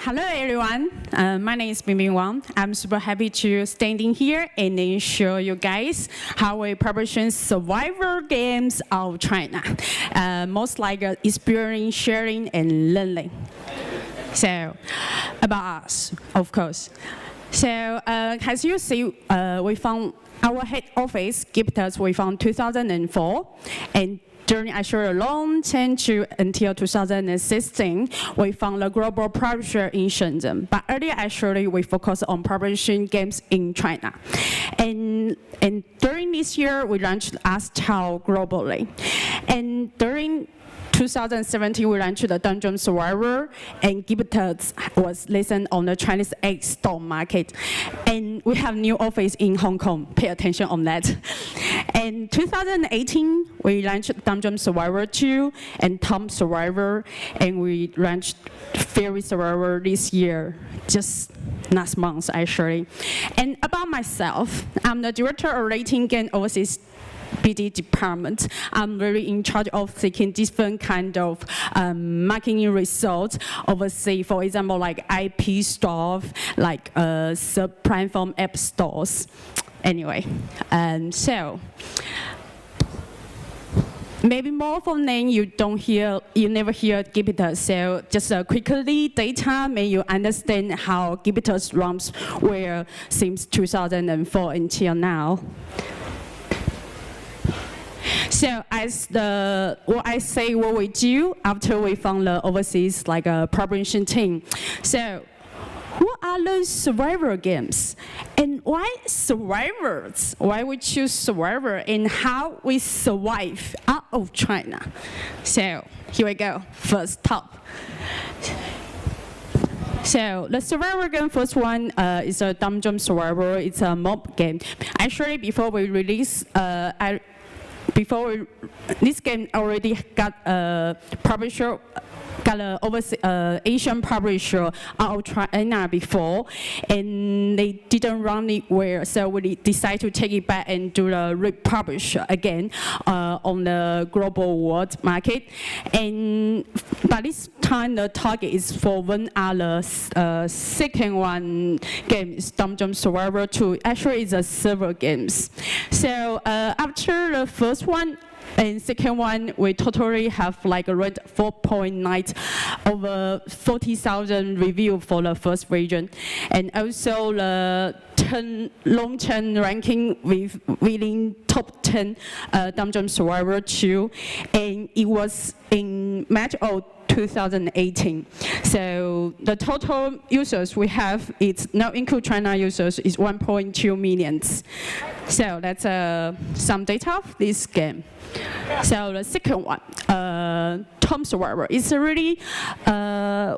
Hello everyone. My name is Bingbing Wang. I'm super happy to standing here and then show you guys how we publishing survival games of China. Most like experience, sharing, and learning. So, about us, of course. So, as you see, we found our head office, Giptus, we found 2004, and during actually a long time to until 2016, we found the global publisher in Shenzhen. But earlier, actually, we focused on publishing games in China. And during this year, we launched Astral globally. And during 2017, we launched the Dungeon Survivor, and Giptus was listed on the Chinese egg stock market. And we have new office in Hong Kong. Pay attention on that. And 2018, we launched Dungeon Survivor 2 and Tom Survivor, and we launched Fairy Survivor this year, just last month actually. And about myself, I'm the director of Leiting Game Overseas BD department. I'm really in charge of seeking different kind of marketing results overseas. For example, like IP stuff, like sub-platform app stores. Anyway, so maybe more from name you never hear Giptus. So just quickly data, may you understand how Giptus runs were since 2004 until now. So as what we do after we found the overseas like a publishing team. So what are those survivor games? And why survivors? Why we choose survivor and how we survive out of China? So here we go, first top. So the survivor game, first one is a Dungeon Survivor. It's a mob game. Actually, before we release, this game already got a publisher, got an overseas Asian publisher out of China before, and they didn't run it well, so we decided to take it back and do the republish again on the global world market. And by this time, the target is for one other second one game is Dungeon Survivor 2. Actually, it's a server games. So after the first one, and second one, we totally have like a rate 4.9, over 40,000 reviews for the first version. And also the long-term ranking within top 10 Dungeon Survivor 2. And it was in March of 2018. So the total users we have, it's now include China users, is 1.2 million. So that's some data of this game. So the second one, Tom Survivor, is really,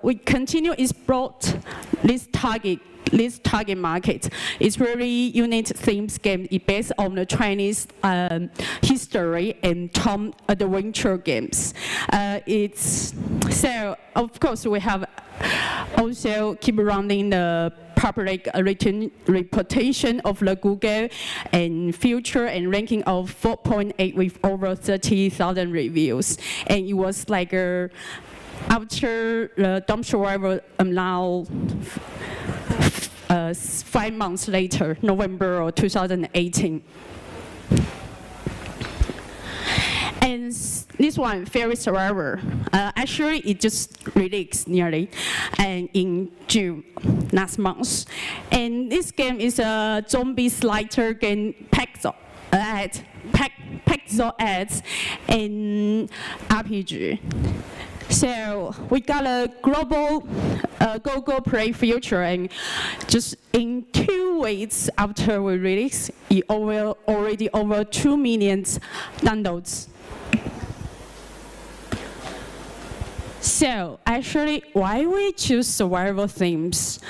we continue explore this target market. It's really unique themes game. It's based on the Chinese history and Tom adventure games. So of course we have also keep running the public reputation of the Google and future and ranking of 4.8 with over 30,000 reviews. And it was like after the Dump Survivor now 5 months later, November of 2018. And this one, Fairy Survivor, actually it just released nearly and in June last month. And this game is a zombie slider game pixel ads and RPG. So we got a global go play feature, and just in 2 weeks after we release, it already over 2 million downloads. So actually, why we choose survival themes?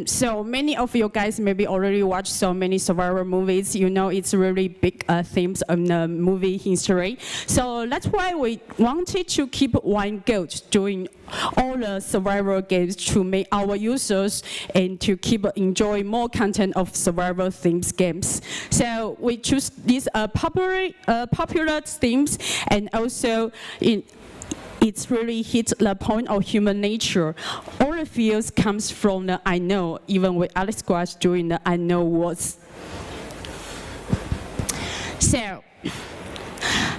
So many of you guys maybe already watched so many survival movies. You know it's really big themes in the movie history. So that's why we wanted to keep one goal doing all the survival games to make our users and to keep enjoying more content of survival themes games. So we choose these popular themes, and also it's really hit the point of human nature. All the fears comes from the I know, even with Alex Squash doing the I know words. So,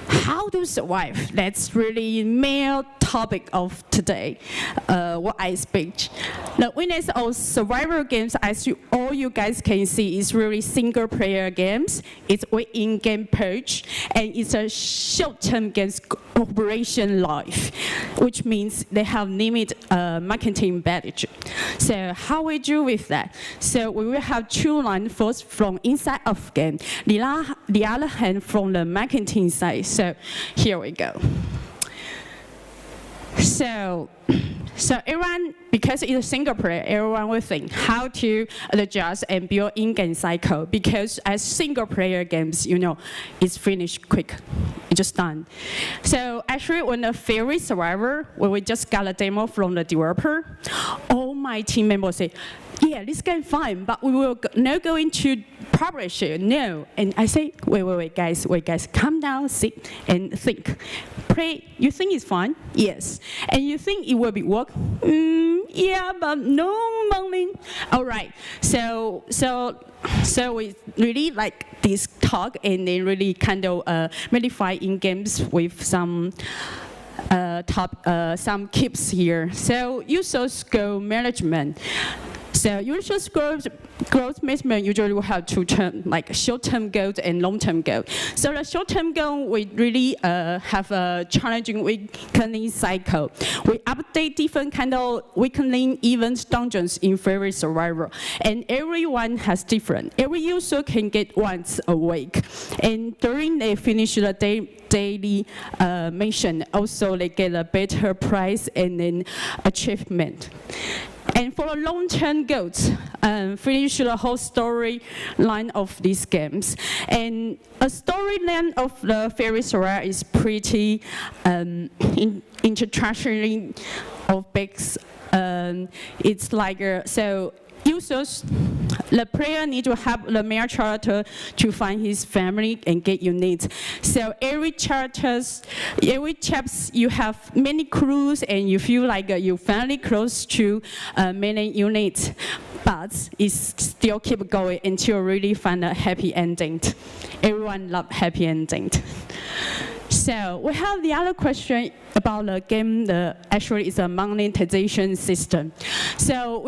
how to survive? That's really main topic of today, what I speak. The winners of survival games, as all you guys can see, is really single player games. It's within game page, and it's a short-term games operation life, which means they have limited marketing budget. So how we do with that? So we will have two lines, first from inside of game, the other hand from the marketing side. So here we go. So everyone, because it's a single player, everyone will think how to adjust and build in-game cycle. Because as single player games, you know, it's finished quick, it's just done. So actually, when the Fairy Survivor, when we just got a demo from the developer, all my team members say, yeah, this game fine, but we will not going to publish it, no. And I say, wait, guys, calm down, sit and think. Play, you think it's fine? Yes. And you think it will be work? Yeah, but no money. All right, so we really like this talk, and then really kind of modify in games with some some tips here. So users goal management. So user growth management usually will have two terms, like short-term goals and long-term goals. So the short-term goal, we really have a challenging weekly cycle. We update different kind of weekly events, dungeons in Fairy Survivor, and everyone has different. Every user can get once a week, and during they finish the daily mission, also they get a better price and then achievement. And for the long-term goals, finish the whole storyline of these games. And a storyline of the Fairy Survivor is pretty introductory of books. It's like so. Users, the player need to help the main character to find his family and get units. So every chapter you have many clues, and you feel like you're finally close to many units, but it still keep going until you really find a happy ending. Everyone loves happy ending. So we have the other question about the game. Actually, it's a monetization system. So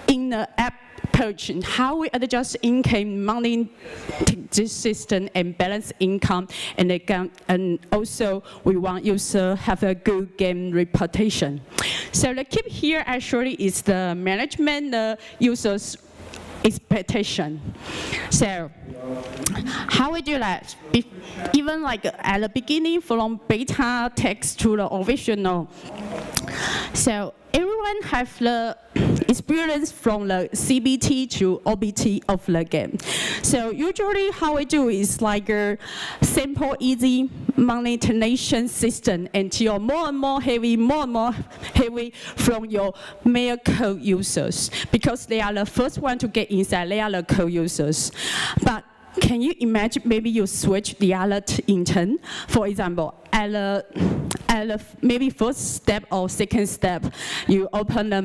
in the app page, how we adjust income monetization system and balance income, and also we want user have a good game reputation. So the key here actually is the management the users expectation. So how we do that? Even like at the beginning, from beta text to the official. So everyone have the experience from the CBT to OBT of the game. So usually how we do is like a simple, easy monetization system until more and more heavy from your main code users, because they are the first one to get inside, they are the code users. But can you imagine maybe you switch the other intent? For example, at the maybe first step or second step, you open the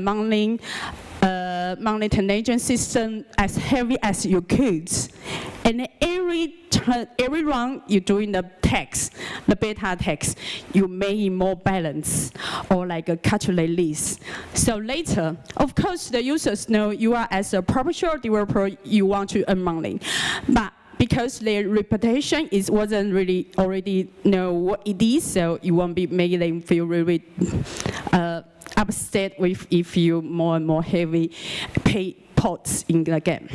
monetization system as heavy as you could, and every round you're doing the text, the beta text, you make it more balanced or like a calculate list. So later, of course, the users know you are as a professional developer, you want to earn money, but because their reputation wasn't really already know what it is, so you won't be making them feel really upset with if you more and more heavy pay pots in the game.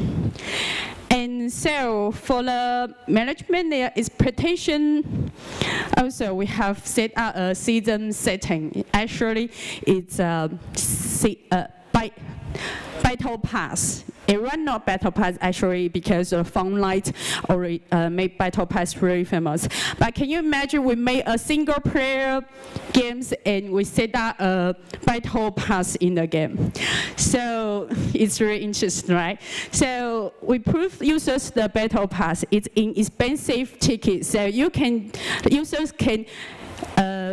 And so for the management, their expectation, also we have set up a season setting. Actually, it's a battle pass. Everyone knows battle pass actually because of Funlight already made battle pass really famous. But can you imagine we made a single player games and we set up a battle pass in the game? So it's really interesting, right? So we prove users the battle pass. It's inexpensive ticket, so users can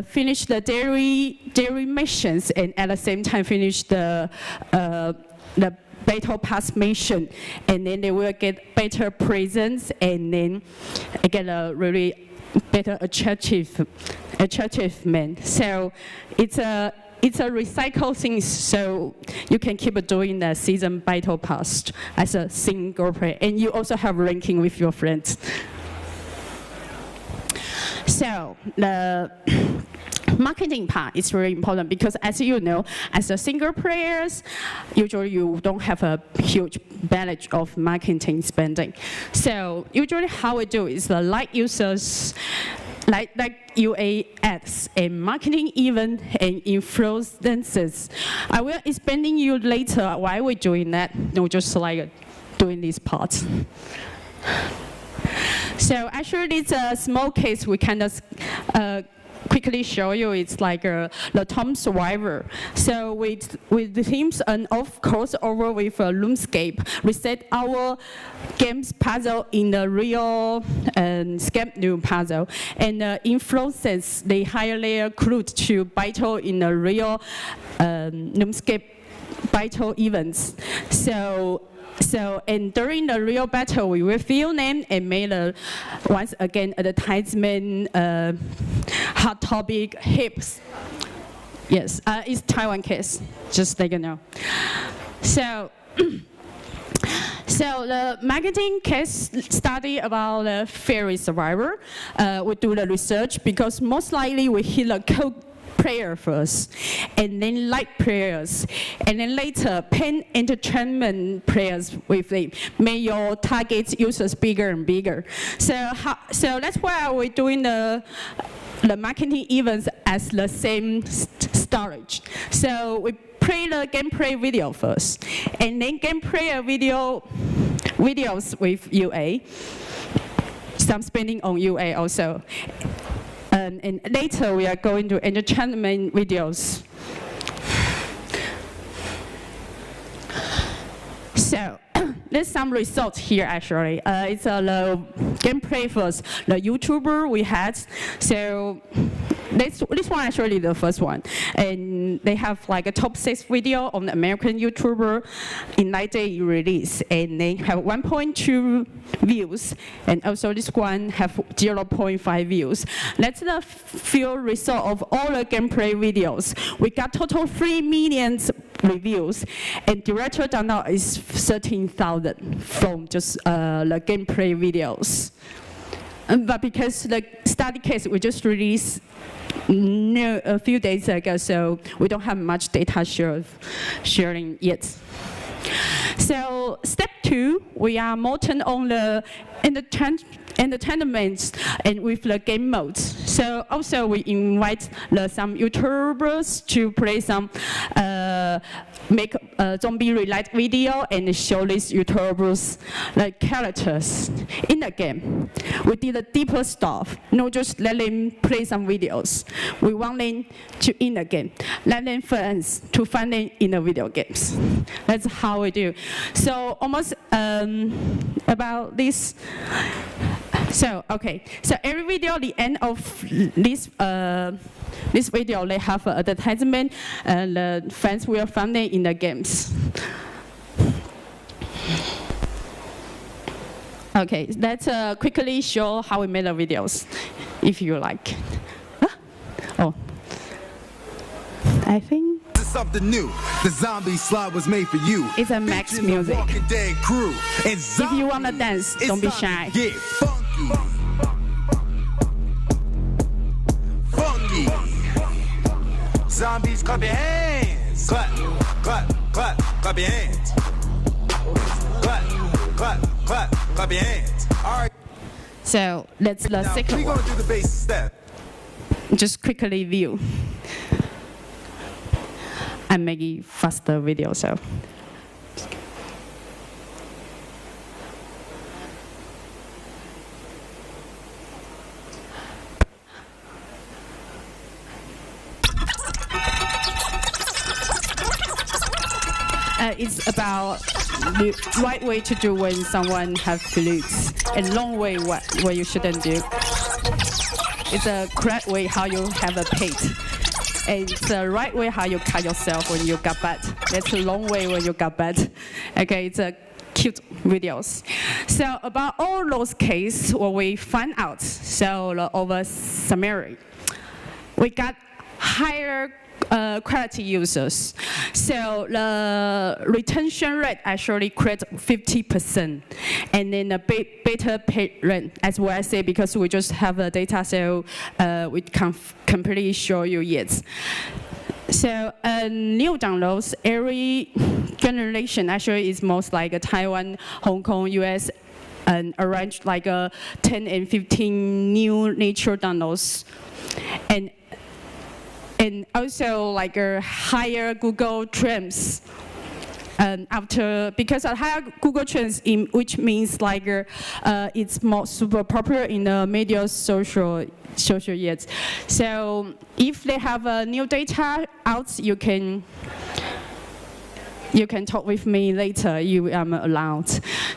finish the daily missions, and at the same time finish the battle pass mission, and then they will get better presents, and then get a really better achievement. So it's a recycle thing, so you can keep doing the season battle pass as a single player, and you also have ranking with your friends. So the marketing part is really important because, as you know, as a single players, usually you don't have a huge budget of marketing spending. So usually how we do is the light users, like UA ads and marketing event and influencers. I will explaining you later why we're doing that. No, just like doing this part. So actually, it's a small case we kind of quickly show you. It's like the Tom Survivor. So with the themes and of course over with RuneScape, we set our games puzzle in the real Scape new puzzle, and influences the higher layer crude to battle in the real RuneScape battle events. And during the real battle, we will film them and make once again advertisement, hot topic, hips. Yes, it's Taiwan case, just let you know. So the marketing case study about the fairy survivor. We do the research because most likely we hit the code player first, and then light players, and then later pen entertainment players with them. Make your target users bigger and bigger. So that's why we're doing the marketing events as the same storage. So we play the gameplay video first, and then gameplay videos with UA. Some spending on UA also. And later we are going to entertainment videos. So there's some results here actually. It's the gameplay first. The YouTuber we had. So this one actually the first one, and they have like a top 6 video on the American YouTuber in 9-day release, and they have 1.2 views, and also this one have 0.5 views. That's the few result of all the gameplay videos. We got total 3 million reviews, and director download is 13,000 from just the gameplay videos. But because the study case we just released a few days ago, so we don't have much data sharing yet. So step 2, we are more turned on the entertainment and with the game modes. So also we invite some YouTubers to play some make a zombie-related video and show these YouTubers the characters in the game. We did the deeper stuff, not just let them play some videos. We want them to in the game, let them friends to find them in the video games. That's how we do. So almost about this. So okay, so every video, the end of this video, they have an advertisement, and the fans will find them in the games. Okay, let's quickly show how we made the videos, if you like. Huh? Oh, I think something new. The zombie slide was made for you. It's a Max music. If you wanna dance, don't be shy. Yeah, funky. Funky. Zombies, clap your hands. Clap, clap, clap, clap your hands. Clap, clap, clap, clap your hands. All right. So that's the second one. We're gonna do the basic step. Just quickly view. I'm making faster video, so. It's about the right way to do when someone have flutes, and long way what you shouldn't do. It's a correct way how you have a pet. And it's the right way how you cut yourself when you got bad. It's a long way when you got bad. Okay, it's a cute videos. So about all those cases, what we find out, so over summary, we got higher quality users. So the retention rate actually creates 50%. And then the better pay rate, as well as I say, because we just have the data, so we can't completely show you yet. So new downloads, every generation actually is most like Taiwan, Hong Kong, US, and around like 10 and 15 new nature downloads. And also like a higher Google trends. Because a higher Google trends, which means like it's more super popular in the media social yet. So if they have new data out, you can talk with me later. You are allowed.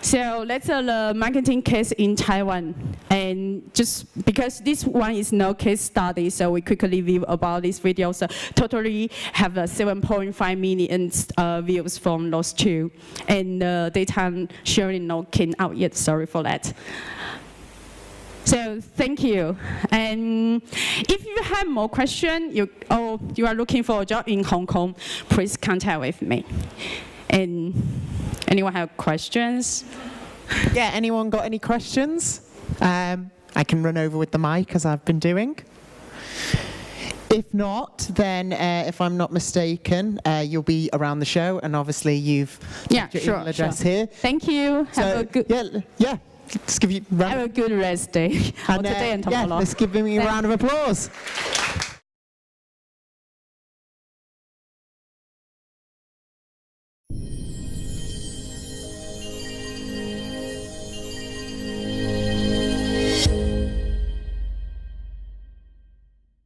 So that's the marketing case in Taiwan. And just because this one is no case study, so we quickly review about this video. So totally have 7.5 million views from those two. And the data sharing not came out yet. Sorry for that. So thank you. And if you have more questions, you are looking for a job in Hong Kong, please contact with me. And anyone have questions? Yeah, anyone got any questions? I can run over with the mic as I've been doing. If not, then if I'm not mistaken, you'll be around the show, and obviously you've left your email address here. Thank you. Have a good yeah. Let's give you have a good rest day. And, today and tomorrow. Yeah, let's give him a round of applause.